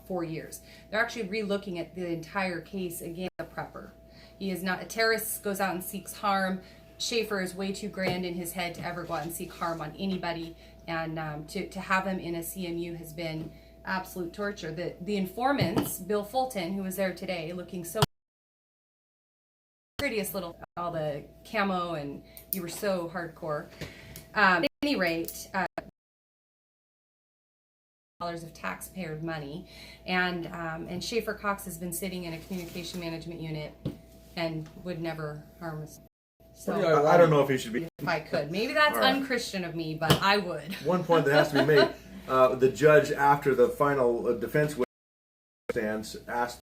4 years. They're actually re-looking at the entire case again. A prepper. He is not a terrorist, goes out and seeks harm. Schaefer is way too grand in his head to ever go out and seek harm on anybody. And to have him in a CMU has been absolute torture. The informants, Bill Fulton, who was there today, looking so prettiest little, all the camo, and you were so hardcore. At any rate, dollars of taxpayer money, and Schaefer Cox has been sitting in a communication management unit and would never harm us. So I don't know if he should be. If I could, maybe that's unchristian of me, but I would. One point that has to be made: the judge, after the final defense stance, asked,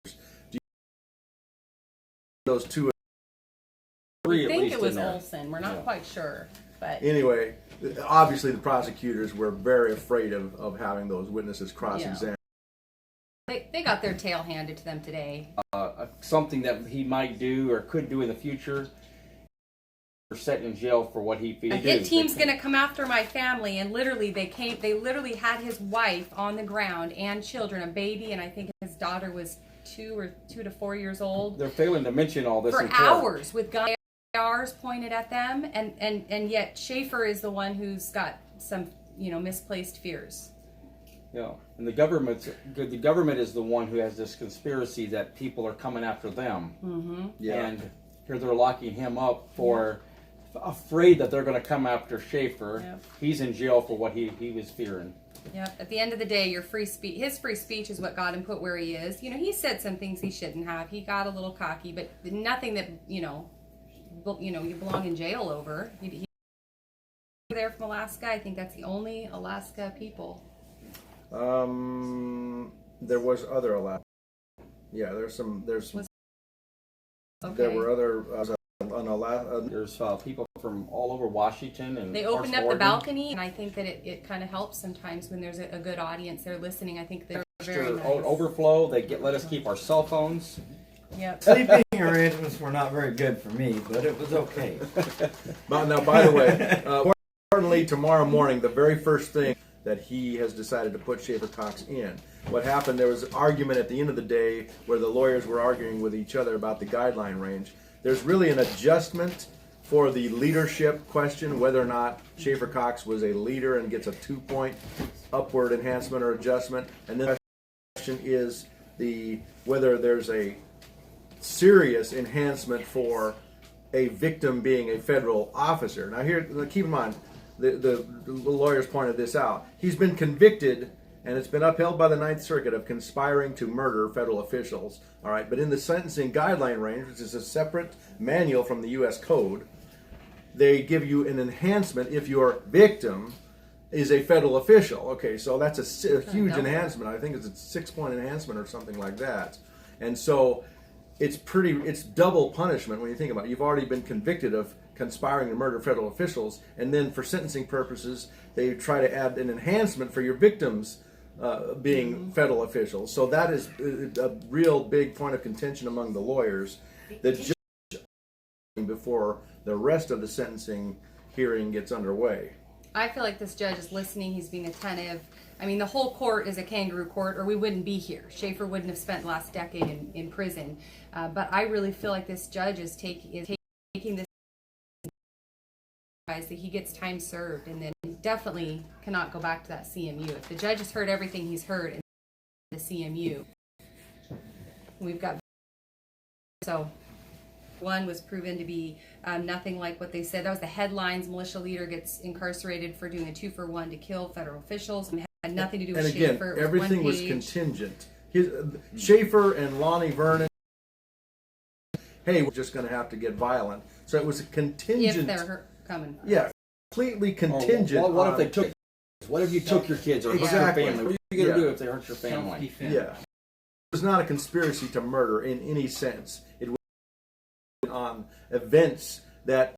"Do you those two?" I think it was Olson. We're not quite sure, but anyway, obviously the prosecutors were very afraid of having those witnesses cross-examined. They got their tail handed to them today. Something that he might do or could do in the future, or set in jail for what he feels. A hit team's going to come after my family, and literally they literally had his wife on the ground and children, a baby, and I think his daughter was 2 to 4 years old. They're failing to mention all this for hours with guns pointed at them, and yet Schaefer is the one who's got some misplaced fears. Yeah, and the government is the one who has this conspiracy that people are coming after them. Mm-hmm. Yeah. And here they're locking him up for afraid that they're going to come after Schaefer. Yep. He's in jail for what he was fearing. Yeah. At the end of the day, his free speech is what got him put where he is. He said some things he shouldn't have. He got a little cocky, but nothing that you belong in jail over. He there from Alaska. I think that's the only Alaska people. There was other Alaska. Yeah, there's some. Okay. There were other on Alaska. There's people from all over Washington, and they opened up the balcony, and I think that it kind of helps sometimes when there's a good audience there listening. I think they're very nice. Overflow. They let us keep our cell phones. Yep. Sleeping arrangements were not very good for me, but it was okay. Now, by the way, importantly, tomorrow morning, the very first thing that he has decided to put Schaefer Cox in. What happened, there was an argument at the end of the day where the lawyers were arguing with each other about the guideline range. There's really an adjustment for the leadership question, whether or not Schaefer Cox was a leader and gets a 2-point upward enhancement or adjustment. And then the question is whether there's a serious enhancement for a victim being a federal officer. Now here, keep in mind, the lawyers pointed this out. He's been convicted, and it's been upheld by the Ninth Circuit, of conspiring to murder federal officials. All right, but in the sentencing guideline range, which is a separate manual from the U.S. Code, they give you an enhancement if your victim is a federal official. Okay, so that's a huge enhancement. I think it's a 6-point enhancement or something like that. And so it's double punishment when you think about it. You've already been convicted of conspiring to murder federal officials, and then for sentencing purposes, they try to add an enhancement for your victims being federal officials. So that is a real big point of contention among the lawyers. That just before the rest of the sentencing hearing gets underway. I feel like this judge is listening. He's being attentive. I mean, the whole court is a kangaroo court, or we wouldn't be here. Schaefer wouldn't have spent the last decade in prison. But I really feel like this judge is taking this that he gets time served, and then definitely cannot go back to that CMU. If the judge has heard everything he's heard in the CMU, we've got one was proven to be nothing like what they said. That was the headlines. Militia leader gets incarcerated for doing a 2-for-1 to kill federal officials. It had nothing to do with Schaefer. And again, everything was contingent. Schaefer and Lonnie Vernon, hey, we're just going to have to get violent. So it was a contingent. If they're coming. Yeah, completely contingent. Well, what if they took? What if you took your kids or hurt your family? What are you going to do if they hurt your family? Yeah, it was not a conspiracy to murder in any sense. It was on events that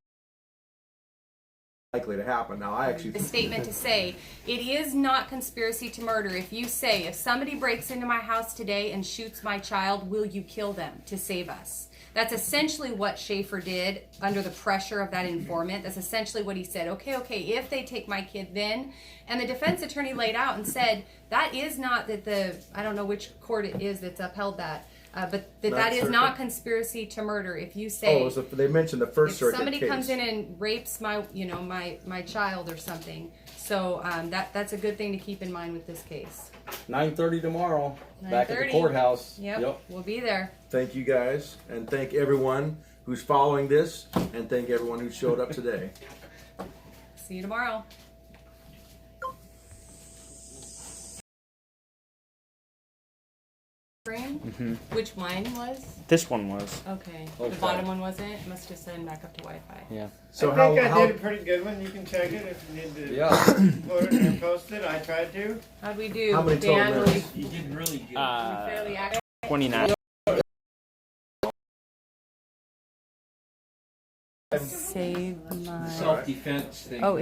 likely to happen. Now, I actually a statement to say it is not conspiracy to murder. If you say, if somebody breaks into my house today and shoots my child, will you kill them to save us? That's essentially what Schaefer did under the pressure of that informant. That's essentially what he said. Okay, if they take my kid, then. And the defense attorney laid out and said, that is not that I don't know which court it is that's upheld that. But that is not conspiracy to murder. If you say, so they mentioned the First Circuit somebody case. comes in and rapes my child or something. So that's a good thing to keep in mind with this case. 9:30 tomorrow. Back at the 9:30. courthouse. Yep, we'll be there. Thank you guys, and thank everyone who's following this, and thank everyone who showed up today. See you tomorrow. Which mine was? This one was. Okay. Okay. The bottom one wasn't? It must just send back up to Wi-Fi. Yeah. So I think I did a pretty good one. You can check it if you need to put it and post it. I tried to. How'd we do? How many total Dan, were minutes? You did really good. we fairly accurate? 29. Save my... Self-defense thing. Oh,